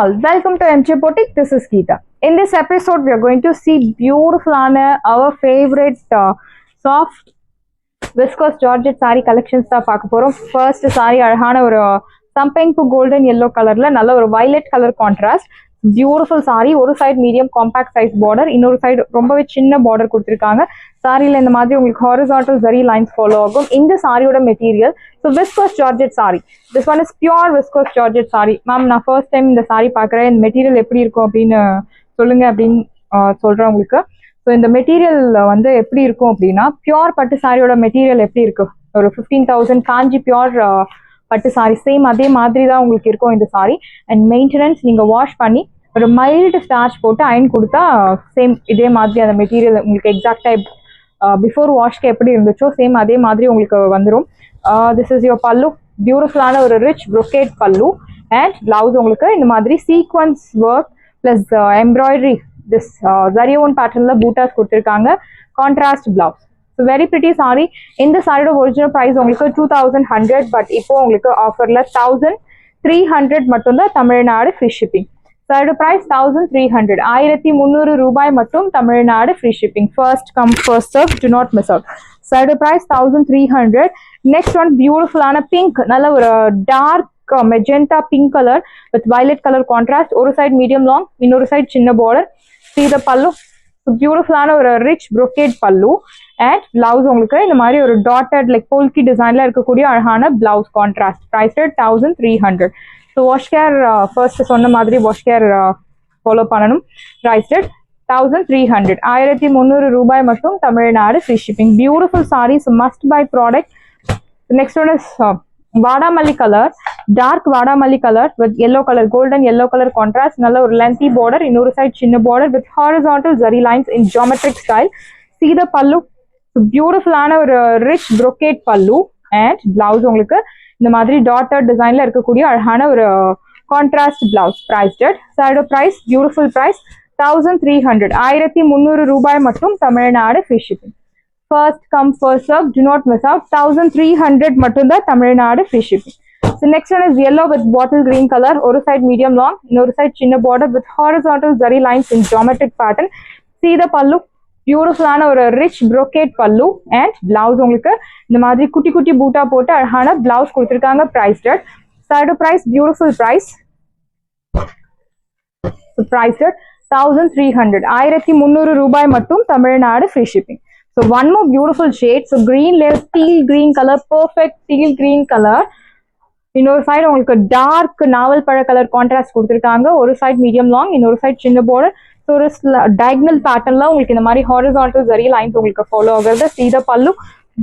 all, welcome to MJ Boutique. This is Geeta. In this episode, we are going to see beautiful our favorite soft viscose georgette saree collections. First saree அழகான ஒரு சம்பெங்கு golden yellow கலர்ல நல்ல ஒரு violet color contrast. Beautiful sari. ஒரு side medium compact size border, இன்னொரு side ரொம்பவே சின்ன border கொடுத்துருக்காங்க. சாரியில் இந்த மாதிரி உங்களுக்கு ஹாரிசான்டல் ஜரி லைன்ஸ் ஃபாலோ ஆகும். இந்த சாரியோட material so viscose georgette sorry. This one is pure viscose georgette sorry. Ma'am நான் ஃபர்ஸ்ட் டைம் இந்த சாரி பார்க்குறேன், இந்த மெட்டீரியல் எப்படி இருக்கும் அப்படின்னு சொல்லுங்க அப்படின்னு சொல்கிறேன் உங்களுக்கு. ஸோ இந்த மெட்டீரியல் வந்து எப்படி இருக்கும் அப்படின்னா, பியூர் பட்டு சாரியோட மெட்டீரியல் எப்படி இருக்கும், ஒரு 15,000 காஞ்சி பியூர் பட்டு சாரி சேம் அதே மாதிரி தான் உங்களுக்கு இருக்கும் இந்த சாரி. அண்ட் மெயின்டெனன்ஸ் நீங்கள் வாஷ் பண்ணி ஒரு மைல்டு ஸ்டார்ச் போட்டு அயன் கொடுத்தா சேம் இதே மாதிரி அந்த மெட்டீரியல் உங்களுக்கு எக்ஸாக்டாக பிஃபோர் வாஷ்க்கு எப்படி இருந்துச்சோ சேம் அதே மாதிரி உங்களுக்கு வந்துடும். This is your pallu. பியூட்டிஃபுல்லான ஒரு rich brocade pallu. And blouse உங்களுக்கு இந்த மாதிரி sequins work plus embroidery this ஜரியோன் பேட்டர்னில் பூட்டாஸ் கொடுத்துருக்காங்க. Contrast blouse. So very pretty sari. இந்த சாரியோட ஒரிஜினல் ப்ரைஸ் உங்களுக்கு 2,100, பட் இப்போ உங்களுக்கு ஆஃபரில் 1,300 மட்டும்தான் தமிழ்நாடு ஃப்ரீ ஷிப்பிங். சாரியோட ப்ரைஸ் 1,300, 1,300 ரூபாய் மட்டும் Tamil Nadu free shipping. First come first serve, do not miss out. சாரியோட ப்ரைஸ் 1,300. நெக்ஸ்ட் ஒன் பியூட்டிஃபுல்லான பிங்க், நல்ல ஒரு dark magenta pink colour with violet colour contrast. ஒரு சைடு மீடியம் லாங், இன்னொரு சைடு சின்ன பார்டர். சீத பல்லு. பியூட்டிஃபுல்லான ஒரு rich brocade pallu. And blouse உங்களுக்கு இந்த மாதிரி ஒரு டாட்டட் லைக் போல்கி டிசைன்ல இருக்கக்கூடிய அழகான blouse contrast. Price 1,300. So wash care first சொன்ன மாதிரி வாஷ் கேர் ஃபாலோ பண்ணணும். ப்ரைஸ் 1,300, 1,300 ரூபாய் மட்டும் Tamil Nadu free shipping. Beautiful saris, must buy product. Next one is வாடாமல்லி கலர், டார்க் வாடாமல்லி colour with yellow colour, golden yellow colour contrast. நல்ல ஒரு லென்த்தி பார்டர், இன்னொரு சைட் சின்ன border with horizontal zari lines in geometric style. சீத பல்லு. பியூட்டிஃபுல்லான ஒரு rich brocade pallu. And blouse உங்களுக்கு இந்த மாதிரி டாட்டர் டிசைன்ல இருக்கக்கூடிய அழகான ஒரு கான்ட்ராஸ்ட் பிளவுஸ். ப்ரைஸ் சாரியோட ப்ரைஸ் பியூட்டிஃபுல் ப்ரைஸ் 1,300, 1,300 ரூபாய் மட்டும் Tamil Nadu free shipping. First come first serve, do not miss out. 1,300 மட்டும்தான் Tamil Nadu free shipping. So next one is yellow with bottle green color. ஒரு side medium long, இன்னொரு side சின்ன border with horizontal zari lines in geometric pattern. See the pallu. பியூட்டிஃபுல்லான ஒரு rich brocade pallu. And blouse உங்களுக்கு இந்த மாதிரி குட்டி குட்டி பூட்டா போட்டு அழகான பிளவுஸ் கொடுத்துருக்காங்க. ப்ரைஸ் சாரியோட ப்ரைஸ் பியூட்டிஃபுல் ப்ரைஸ். ப்ரைஸ் 1,300, 1,300 ரூபாய் மட்டும் Tamil Nadu free shipping. So one more beautiful shade. So கிரீன்ல steel green colour, perfect steel green colour. இன்னொரு சைடு உங்களுக்கு டார்க் நாவல் பழ கலர் கான்ட்ராஸ்ட் கொடுத்துருக்காங்க. ஒரு சைடு மீடியம் லாங், இன்னொரு சைடு சின்ன பார்டர். ஸோ ஒரு டயக்னல் பேட்டர்ன்ல உங்களுக்கு இந்த மாதிரி ஹாரிசான்டல் ஜரி லைன்ஸ் உங்களுக்கு ஃபாலோ ஆகுறது. சீத பல்லு.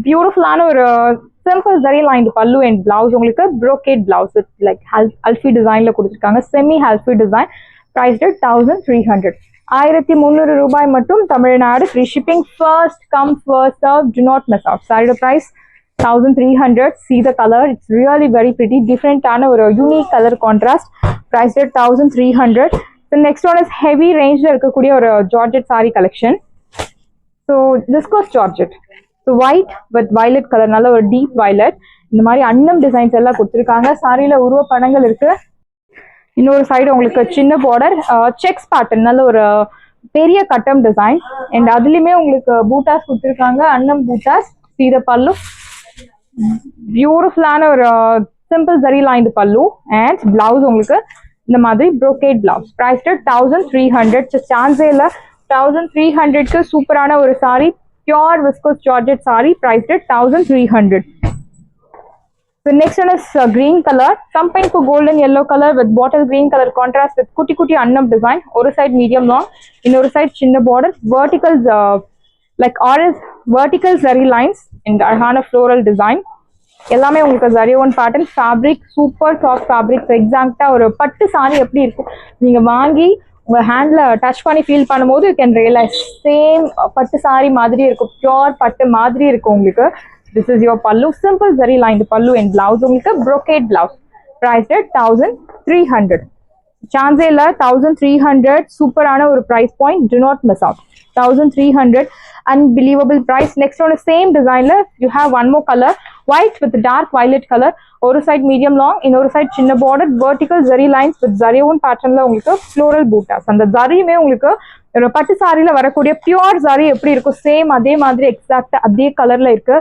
பியூட்டிஃபுல்லான ஒரு simple zari line pallu. And blouse உங்களுக்கு brocade பிளவுஸ் வித் லைக் அல்ஃபி டிசைன்ல கொடுத்துருக்காங்க. Semi அல்ஃபி design. ப்ரைஸ் 1,300, 1,300 ரூபாய் மட்டும் Tamil Nadu free shipping. First come first serve, do not miss out. சாரியோட price 1,300. See the color, it's really very pretty. Different ஆன ஒரு unique color contrast. Price 1,300. The next one is heavy range இருக்கக்கூடிய ஒரு georgette saree collection. So viscose georgette. So white with violet color, நல்ல ஒரு deep violet. இந்த மாதிரி அன்னம் designs எல்லாம் கொடுத்துருக்காங்க. சாரியில உருவ படங்கள் இருக்கு. இன்னொரு சைடு உங்களுக்கு சின்ன பார்டர், செக்ஸ் பேட்டர்ன், நல்ல ஒரு பெரிய கட்டம் டிசைன். அண்ட் அதுலயுமே உங்களுக்கு பூட்டாஸ் கொடுத்துருக்காங்க, அன்னம் பூட்டாஸ். சீத பல்லு. பியூட்டிஃபுல்லான ஒரு simple zari line pallu. And blouse உங்களுக்கு இந்த மாதிரி brocade பிளவுஸ். ப்ரைஸ் 1,300. சான்ஸே இல்லை, 1,300க்கு சூப்பரான ஒரு sari. Pure viscose georgette sari. Price 1,300. The next one is green color, சம்பெங்கு golden yellow color with bottle green color contrast with குட்டி குட்டி அன்னம் டிசைன். ஒரு சைடு மீடியம் லாங், இன்னொரு சைடு சின்ன border. verticals like orange vertical zari lines in அழகான floral design. எல்லாமே உங்களுக்கு ஜரியோன் pattern. Fabric super soft fabric. எக்ஸாக்டா ஒரு பட்டு சாரி எப்படி இருக்கும் நீங்க வாங்கி உங்க ஹேண்ட்ல டச் பண்ணி ஃபீல் பண்ணும்போது யூ கேன் ரியலைஸ் சேம் பட்டு சாரி மாதிரி இருக்கும், பியூர் பட்டு மாதிரி இருக்கும் உங்களுக்கு. This is your pallu. Simple zari line pallu. And blouse உங்களுக்கு brocade பிளவுஸ். ப்ரைஸ் 1,300. சான்ஸே இல்லை, 1,300 சூப்பரான ஒரு price point. Do not miss out. 1,300 unbelievable price. Next one is same designல you have one more color. white with dark violet color, ஒரு side medium long, இன்னொரு side சின்ன border, vertical zari lines with zari own patternல உங்களுக்கு floral bootas. அந்த zariயுமே உங்களுக்கு பட்டு சாரியில வரக்கூடிய pure zari எப்படி இருக்கும் சேம் அதே மாதிரி எக்ஸாக்ட் அதே கலர்ல இருக்கு.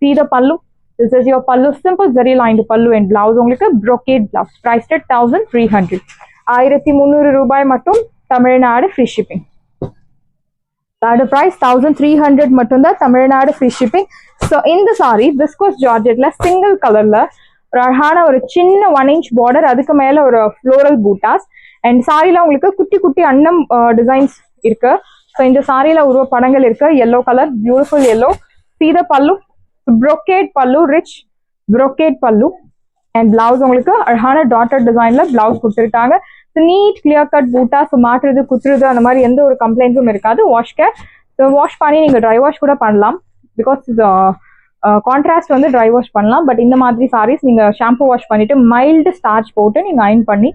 see the pallu, this is your pallu, simple zari lined pallu and blouse உங்களுக்கு brocade blouse, priced at 1300, 1300 ரூபாய் மட்டும், Tamil Nadu free shipping. The price 1300 மட்டும் தான், தமிழ்நாடு free shipping. So இந்த saree viscose georgetteல single colorல ஒரு அழகான ஒரு சின்ன 1 inch border, அதுக்கு மேல ஒரு floral bootas and சாரில உங்களுக்கு குட்டி குட்டி அன்னம் டிசைன்ஸ் இருக்கு. ஸோ இந்த சாரியில உருவ படங்கள் இருக்கு. yellow color, beautiful yellow. see the pallu, brocade pallu, rich brocade pallu and blouse உங்களுக்கு அழகான டாட்டட் டிசைன்ல பிளவுஸ் கொடுத்துருக்காங்க. நீட் கிளியர் கட் பூட்டா, ஸோ மாட்டுறது குத்துறது அந்த மாதிரி எந்த ஒரு கம்ப்ளைண்ட்ஸும் இருக்காது. வாஷ் கேர், ஸோ வாஷ் பண்ணி நீங்கள் ட்ரை வாஷ் கூட பண்ணலாம். பிகாஸ் கான்ட்ராஸ்ட் வந்து ட்ரை வாஷ் பண்ணலாம். பட் இந்த மாதிரி சாரீஸ் நீங்கள் ஷாம்பு வாஷ் பண்ணிட்டு மைல்டு ஸ்டார்ச் போட்டு நீங்கள் அயன் பண்ணி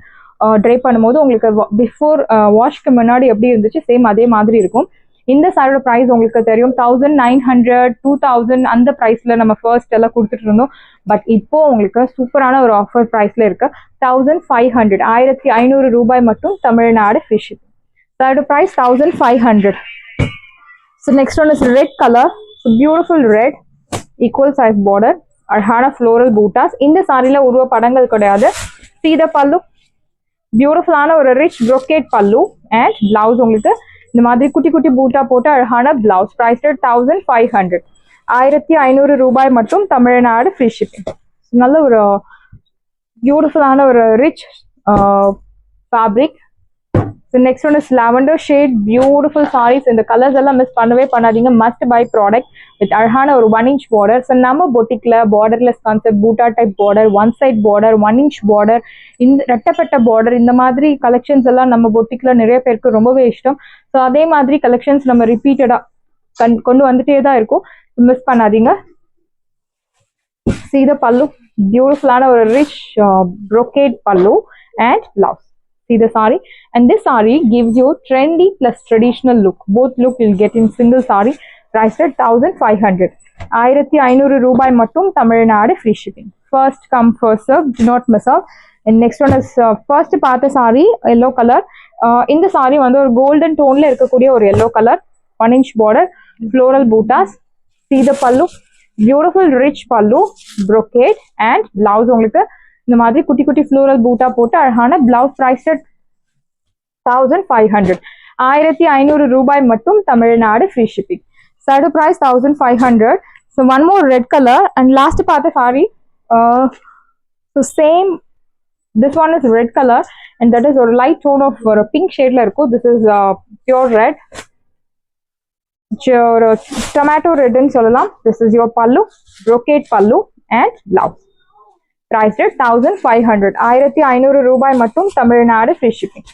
ட்ரை பண்ணும்போது உங்களுக்கு பிஃபோர் வாஷ்க்கு முன்னாடி எப்படி இருந்துச்சு சேம் அதே மாதிரி இருக்கும். இந்த சாரியோட ப்ரைஸ் உங்களுக்கு தெரியும் 1900, 2000 அந்த ப்ரைஸ்ல நம்ம ஃபர்ஸ்ட் எல்லாம் கொடுத்துட்டு இருந்தோம். பட் இப்போ உங்களுக்கு சூப்பரான ஒரு ஆஃபர் ப்ரைஸ்ல இருக்கு 1500, 1500 ரூபாய் மட்டும், தமிழ்நாடு ஃப்ரீ ஷிப்பிங். சாரியோட price 1500. So next one is red colour, so beautiful red, equal size border, அழகான ஃப்ளோரல் பூட்டாஸ். இந்த சாரியில உருவ படங்கள் கிடையாது. see the pallu, பியூட்டிஃபுல்லான ஒரு rich brocade pallu and blouse உங்களுக்கு இந்த மாதிரி குட்டி குட்டி பூட்டா போட்டு அழகான பிளவுஸ், பிரைஸ் 1500, 1500 ரூபாய் மட்டும், தமிழ்நாடு ஃப்ரீ ஷிப்பிங். நல்ல ஒரு பியூட்டிஃபுல்லான ஒரு rich fabric. Next one is lavender shade, beautiful saris. இந்த கலர்ஸ் எல்லாம் மிஸ் பண்ணவே பண்ணாதீங்க, மஸ்ட் பை ப்ராடக்ட் வித் அழகான ஒரு 1 inch பார்டர். ஸோ நம்ம பொட்டிக்ல borderless concept, butta type border, 1 side border, 1 inch border, இந்த ரெட்டப்பட்ட பார்டர், இந்த மாதிரி கலெக்ஷன்ஸ் எல்லாம் நம்ம பொட்டிக்ல நிறைய பேருக்கு ரொம்பவே இஷ்டம். ஸோ அதே மாதிரி கலெக்ஷன்ஸ் நம்ம ரிப்பீட்டடா கொண்டு வந்துட்டே தான் இருக்கும், மிஸ் பண்ணாதீங்க. see the pallu, பியூட்டிஃபுல்லான ஒரு rich brocade pallu and blouse. see the saree, and this saree gives you trendy plus traditional look, both look you'll get in single saree, priced at 1500, 1500 ரூபாய் மட்டும், Tamil Nadu free shipping. first come first serve, do not miss out. and next one is first பார்த்த saree yellow color. இந்த saree வந்து ஒரு golden toneல இருக்கக்கூடிய ஒரு yellow color, 1 inch border, floral bootas. see the pallu, beautiful rich pallu, brocade and blouse உங்களுக்கு இந்த மாதிரி குட்டி குட்டி floral பூட்டா போட்டு அழகான பிளவுஸ், பிரைஸ் 1500, 1500 ரூபாய் மட்டும், Tamil Nadu free shipping. Sari price 1500. So one more red colour and last பார்த்த sari. So same this one is red colour and that is ஒரு லைட் டோன் ஆஃப் ஒரு பிங்க் ஷேட்ல இருக்கும். திஸ் இஸ் பியூர் ரெட், ஒரு டொமேட்டோ ரெட்னு சொல்லலாம். This is your pallu, brocade pallu and blouse, priced at 1500, 1500 ரூபாய் மட்டும், Tamil Nadu free shipping.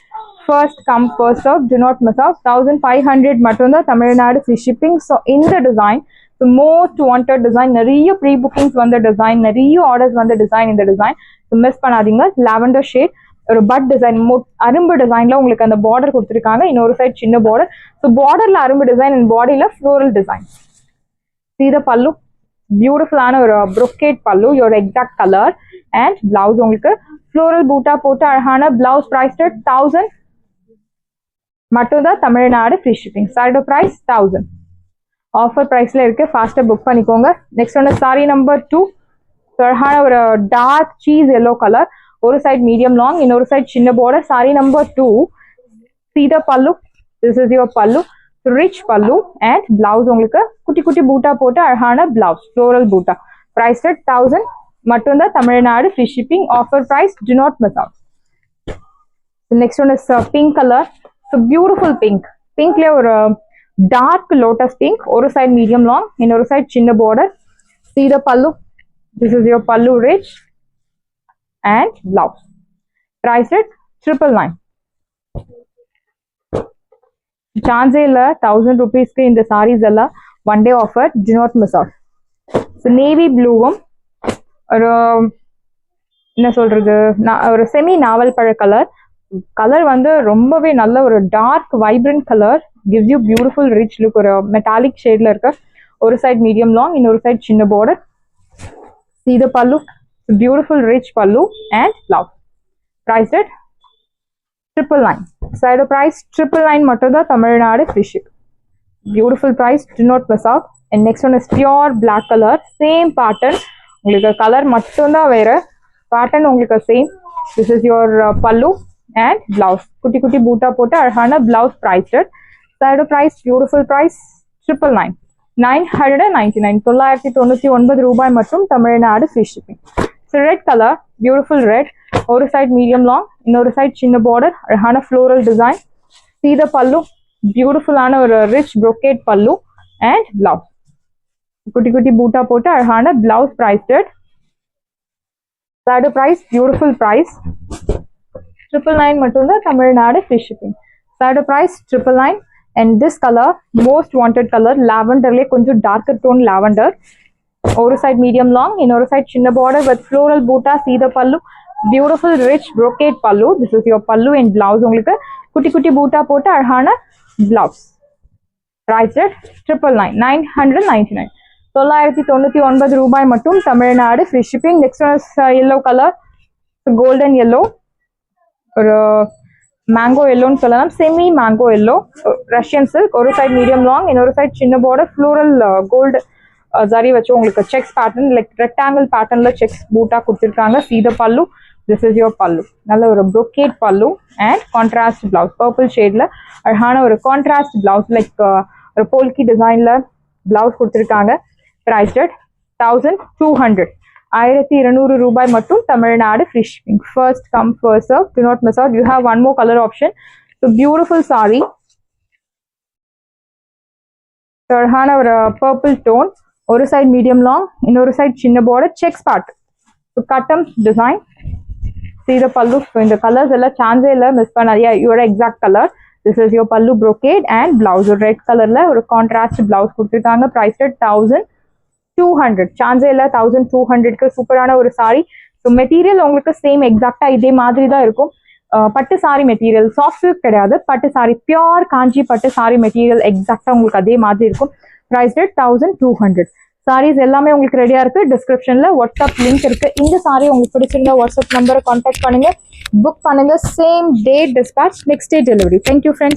First come first serve, do not miss out. 1500 மட்டும் தான், தமிழ்நாடு ஃப்ரீ ஷிப்பிங். ஸோ இந்த டிசைன் மோஸ்ட் வாண்டட் டிசைன், நிறைய ப்ரீ புக்கிங்ஸ் வந்த டிசைன், நிறைய ஆர்டர்ஸ் வந்த டிசைன். இந்த டிசைன் மிஸ் பண்ணாதீங்க. லாவெண்டர் ஷேட், ஒரு பட் டிசைன், அரும்பு டிசைன்ல உங்களுக்கு அந்த பார்டர் கொடுத்துருக்காங்க. இன்னொரு சைட் சின்ன பார்டர். ஸோ பார்டர்ல அரும்பு டிசைன் அண்ட் பாடியில floral design. see the pallu, பியூட்டிஃபுல்லான ஒரு brocade pallu, your exact color and blouse உங்களுக்கு floral பூட்டா போட்டு அழகான பிளவுஸ், பிரைஸ் 1000 மட்டும் தான், தமிழ்நாடு ஃப்ரீ ஷிப்பிங். சாரியோட பிரைஸ் 1000, ஆஃபர் பிரைஸ்ல இருக்கு, ஃபாஸ்டா புக் பண்ணிக்கோங்க. நெக்ஸ்ட் ஒன் சாரி நம்பர் 2, அழகான ஒரு டார்க் சீஸ் எல்லோ கலர், ஒரு சைட் மீடியம் லாங், இன்னொரு சைட் சின்ன border. Sorry number 2, see the pallu, this is your pallu, rich பல்லு அண்ட் பிளவுஸ் உங்களுக்கு குட்டி குட்டி பூட்டா போட்டு அழகான பிளவுஸ், ஃப்ளோரல் பூட்டா, பிரைஸ் 1000 மட்டும் தான், Tamil Nadu free shipping. Offer price, do not miss out. Next one is pink colour. So beautiful pink, பிங்க்ல ஒரு டார்க் லோட்டஸ் பிங்க், ஒரு சைட் மீடியம் லாங், இன்னொரு சைட் சின்ன border. see the pallu, this is your pallu rich and blouse, price 999. சான்ஸே இல்லை, 1000 rupeesக்கு இந்த சாரீஸ் எல்லாம் one day offer, do not miss out. So navy ப்ளூவும் ஒரு என்ன சொல்றது, ஒரு செமி நாவல் பழ கலர், கலர் வந்து ரொம்பவே நல்ல ஒரு dark vibrant colour, gives you beautiful rich look, ஒரு மெட்டாலிக் ஷேட்ல இருக்க, ஒரு சைட் மீடியம் லாங், இன்னொரு சைட் சின்ன border. See the pallu, beautiful rich pallu and blouse. Priced at 999. Side of price 999 மட்டும் தான் Tamil Nadu free ship. Beautiful price, do not miss out. And next one is pure black color, same pattern. உங்களுக்கு colour மட்டும் தான் வேற, pattern உங்களுக்கு same. This is your pallu and blouse. குட்டி குட்டி பூட்டா போட்டு அழகான blouse priced at. Side of price, beautiful price 999. 999 999 ரூபாய் மற்றும் Tamil Nadu free shipping. So red color, beautiful red. ஒரு side medium long, இன்னொரு side சின்ன border, அழகான floral design. See the pallu, beautiful ஆன ஒரு rich brocade pallu and blouse. குட்டி குட்டி பூட்டா போட்டு அழகான blouse priced at. Side price, beautiful price 999 மட்டும் தான் Tamil Nadu free shipping. Side price 999. And this color, most wanted color, lavender le konjam darker tone lavender. Oru side medium long, innoru side chinna border with floral butta. See the pallu, beautiful rich brocade pallu. This is your pallu and blouse. Ungalku kutti kutti butta potta alhana blouse. Priced at 999. 999. 999 ரூபாய் மட்டும் Tamil Nadu free shipping. Next one is yellow color, golden yellow. ஒரு mango எல்லோன்னு சொல்லலாம், semi mango yellow, Russian silk. ஒரு side medium long, இன்னொரு side சின்ன border, floral gold zari வச்சு உங்களுக்கு செக்ஸ் பேட்டர்ன், லைக் ரெக்டாங்கிள் பேட்டர்ன்ல செக்ஸ் பூட்டா கொடுத்துருக்காங்க. See the pallu, this is your pallu. நல்ல ஒரு brocade pallu and contrast blouse, purple ஷேட்ல அழகான ஒரு கான்ட்ராஸ்ட் பிளவுஸ், லைக் ஒரு போல்கி டிசைன்ல பிளவுஸ் கொடுத்துருக்காங்க. Priced at 1200. 1200 ரூபாய் மட்டும் Tamil Nadu free shipping. First come first serve, do not miss out. You have one more color option. So beautiful saree, அழகான ஒரு purple tone, ஒரு side medium long, இன்னொரு side சின்ன border, checks part. So custom design. See the pallu. So இந்த colors எல்லாம் சான்ஸே இல்லை miss பண்ணாதீங்க. your exact color. This is your pallu brocade and blouse. ஒரு red colorல ஒரு contrast blouse கொடுத்துருக்காங்க. Priced at 1200. சான்ஸே இல்லை, 1200க்கு சூப்பரான ஒரு சாரி. ஸோ மெட்டீரியல் உங்களுக்கு சேம் எக்ஸாக்டா இதே மாதிரி தான் இருக்கும். பட்டு சாரி மெட்டீரியல், சாஃப்ட் சில்க் கிடையாது, பட்டு சாரி, பியோர் காஞ்சி பட்டு சாரி மெட்டீரியல் எக்ஸாக்டா உங்களுக்கு அதே மாதிரி இருக்கும். Priced at 1200. சாரீஸ் எல்லாமே உங்களுக்கு ரெடியா இருக்கு. டிஸ்கிரிப்ஷன்ல வாட்ஸ்அப் லிங்க் இருக்கு. இந்த சாரி உங்களுக்கு பிடிச்சிருந்தா வாட்ஸ்அப் நம்பரை கான்டாக்ட் பண்ணுங்க, புக் பண்ணுங்க. Same day dispatch, next day delivery. Thank you friends.